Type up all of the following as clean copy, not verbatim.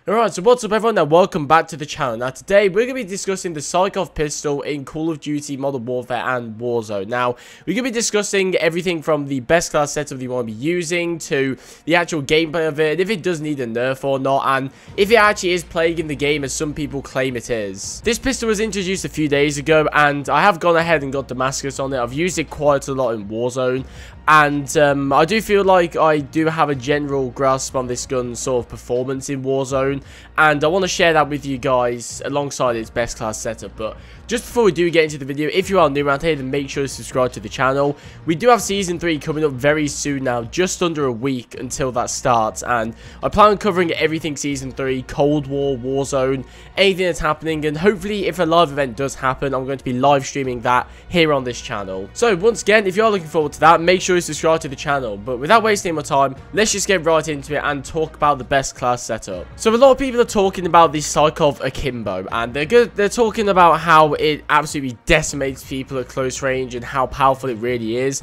Alright, so what's up everyone and welcome back to the channel. Now today we're going to be discussing the Sykov pistol in Call of Duty Modern Warfare and Warzone. Now we're going to be discussing everything from the best class setup that you want to be using to the actual gameplay of it, if it does need a nerf or not, and if it actually is playing in the game as some people claim it is. This pistol was introduced a few days ago and I have gone ahead and got Damascus on it. I've used it quite a lot in Warzone. And I do feel like I do have a general grasp on this gun's sort of performance in Warzone, and I want to share that with you guys alongside its best class setup. But just before we do get into the video, if you are new around here, then make sure to subscribe to the channel. We do have Season 3 coming up very soon now, just under a week until that starts, and I plan on covering everything Season 3, Cold War, Warzone, anything that's happening, and hopefully if a live event does happen, I'm going to be live streaming that here on this channel. So once again, if you are looking forward to that, make sure to subscribe to the channel. But without wasting more time, let's just get right into it and talk about the best class setup. So a lot of people are talking about the Sykov Akimbo, and they're talking about how it absolutely decimates people at close range and how powerful it really is.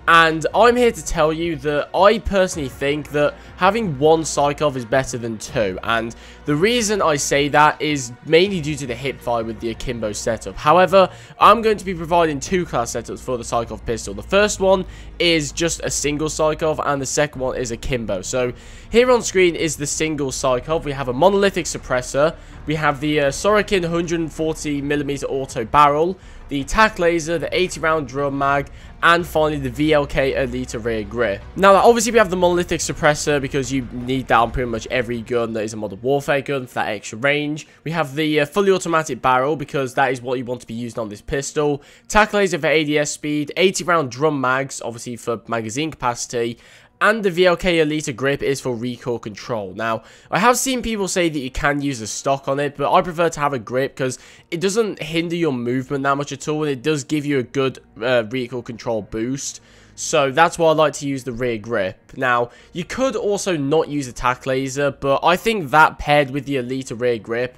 And I'm here to tell you that I personally think that having one Sykov is better than two. And the reason I say that is mainly due to the hipfire with the Akimbo setup. However, I'm going to be providing two class setups for the Sykov pistol. The first one is just a single Sykov and the second one is Akimbo. So here on screen is the single Sykov. We have a monolithic suppressor. We have the Sorokin 140mm auto barrel, the tac laser, the 80-round drum mag, and finally the VLK Elite rear grip. Now obviously we have the monolithic suppressor because you need that on pretty much every gun that is a Modern Warfare gun for that extra range. We have the fully automatic barrel because that is what you want to be used on this pistol. Tac laser for ADS speed, 80-round drum mags obviously for magazine capacity, and the VLK Elite grip is for recoil control. Now, I have seen people say that you can use a stock on it, but I prefer to have a grip because it doesn't hinder your movement that much at all, and it does give you a good recoil control boost. So that's why I like to use the rear grip. Now, you could also not use a tac laser, but I think that paired with the Elite rear grip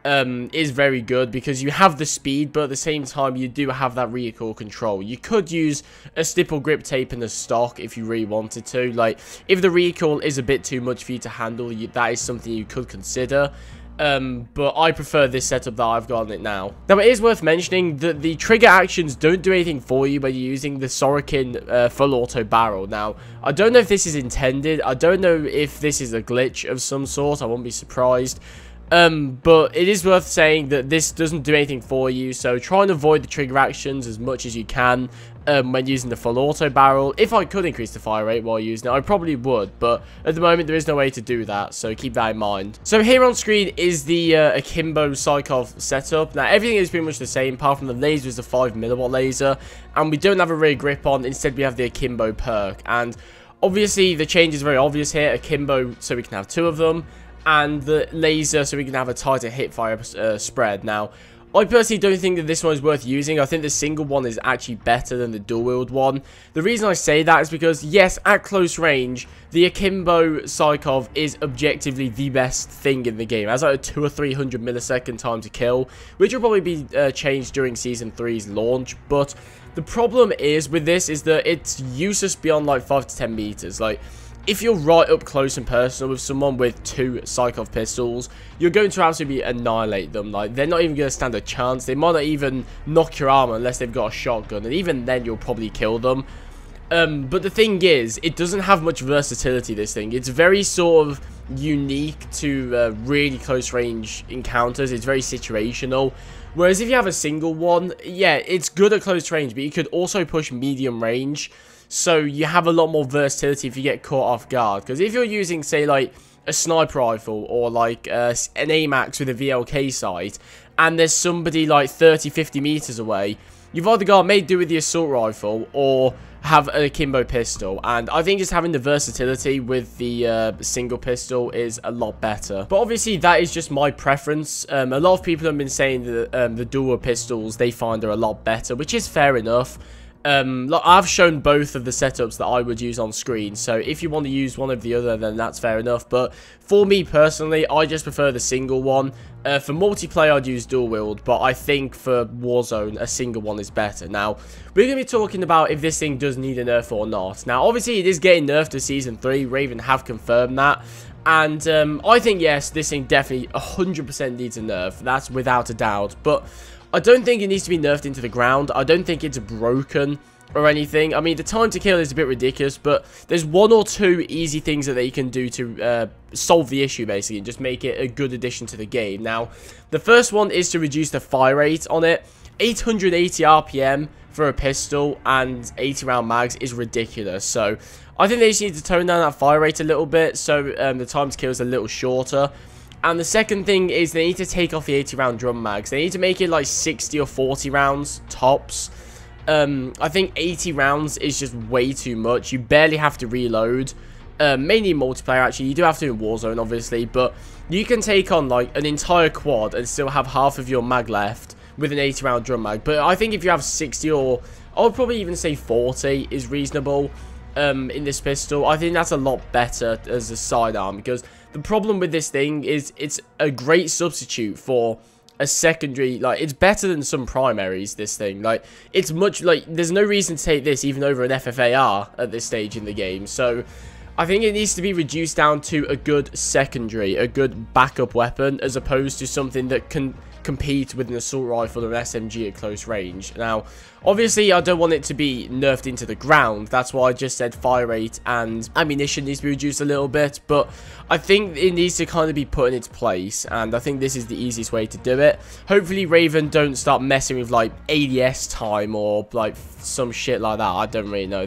is very good because you have the speed, but at the same time you do have that recoil control. You could use a stipple grip tape in the stock if you really wanted to. Like, if the recoil is a bit too much for you to handle, that is something you could consider. But I prefer this setup that I've got on it now. Now, it is worth mentioning that the trigger actions don't do anything for you when you're using the Sorokin full auto barrel. Now, I don't know if this is intended. I don't know if this is a glitch of some sort. I won't be surprised. But it is worth saying that this doesn't do anything for you, so try and avoid the trigger actions as much as you can when using the full auto barrel. If I could increase the fire rate while using it, I probably would, but at the moment there is no way to do that, so keep that in mind. So here on screen is the Akimbo Sykov setup. Now everything is pretty much the same, apart from the laser is a 5mm laser, and we don't have a rear grip on, instead we have the Akimbo perk. And obviously the change is very obvious here, Akimbo so we can have two of them, and the laser so we can have a tighter hipfire spread. Now, I personally don't think that this one is worth using. I think the single one is actually better than the dual wield one. The reason I say that is because, yes, at close range, the Akimbo Sykov is objectively the best thing in the game. It has like a 200 or 300 millisecond time to kill, which will probably be changed during Season 3's launch. But the problem is with this is that it's useless beyond like 5 to 10 meters. Like, if you're right up close and personal with someone with two Sykov pistols, you're going to absolutely annihilate them. Like, they're not even going to stand a chance. They might not even knock your armor unless they've got a shotgun, and even then you'll probably kill them. But the thing is, it doesn't have much versatility, this thing. It's very sort of unique to really close range encounters. It's very situational. Whereas if you have a single one, yeah, it's good at close range, but you could also push medium range. So you have a lot more versatility if you get caught off guard. Because if you're using, say, like a sniper rifle or like an AMAX with a VLK sight, and there's somebody like 30-50 meters away, you've either got to make do with the assault rifle or have an Akimbo pistol. And I think just having the versatility with the single pistol is a lot better. But obviously that is just my preference. A lot of people have been saying that the dual pistols they find are a lot better, which is fair enough. Like, I've shown both of the setups that I would use on screen, so if you want to use one of the other, then that's fair enough. But for me personally, I just prefer the single one. For multiplayer, I'd use dual wield, but I think for Warzone, a single one is better. Now, we're going to be talking about if this thing does need a nerf or not. Now, obviously, it is getting nerfed to Season 3. Raven have confirmed that. And I think, yes, this thing definitely 100% needs a nerf. That's without a doubt. But I don't think it needs to be nerfed into the ground. I don't think it's broken or anything. I mean, the time to kill is a bit ridiculous, but there's 1 or 2 easy things that they can do to solve the issue, basically, and just make it a good addition to the game. Now, the first one is to reduce the fire rate on it. 880 RPM for a pistol and 80 round mags is ridiculous. So I think they just need to tone down that fire rate a little bit, so the time to kill is a little shorter. And the second thing is they need to take off the 80 round drum mags. They need to make it like 60 or 40 rounds tops. I think 80 rounds is just way too much. You barely have to reload. Mainly in multiplayer, actually. You do have to in Warzone, obviously, but you can take on like an entire quad and still have half of your mag left with an 80 round drum mag. But I think if you have 60, or I would probably even say 40 is reasonable in this pistol. I think that's a lot better as a sidearm, because the problem with this thing is it's a great substitute for a secondary. Like, it's better than some primaries, this thing. Like, it's much, like, there's no reason to take this even over an FFAR at this stage in the game. So I think it needs to be reduced down to a good secondary, a good backup weapon, as opposed to something that can compete with an assault rifle or an SMG at close range. Now, obviously, I don't want it to be nerfed into the ground. That's why I just said fire rate and ammunition needs to be reduced a little bit. But I think it needs to kind of be put in its place, and I think this is the easiest way to do it. Hopefully, Raven don't start messing with, like, ADS time or, like, some shit like that. I don't really know.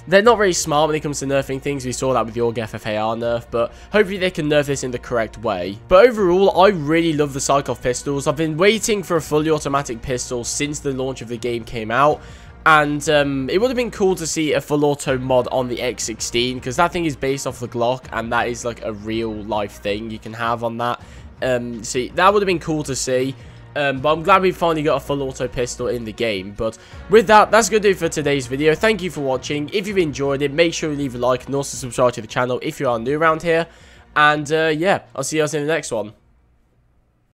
They're not very smart when it comes to nerfing things. We saw that with the AUG FFAR nerf, but hopefully they can nerf this in the correct way. But overall, I really love the Sykov pistols. I've been waiting for a fully automatic pistol since the launch of the game came out, and it would have been cool to see a full auto mod on the X16, because that thing is based off the Glock, and that is like a real life thing you can have on that. So that would have been cool to see. But I'm glad we finally got a full auto pistol in the game. But with that, that's going to do it for today's video. Thank you for watching. If you've enjoyed it, make sure you leave a like and also subscribe to the channel if you are new around here. And yeah, I'll see you guys in the next one.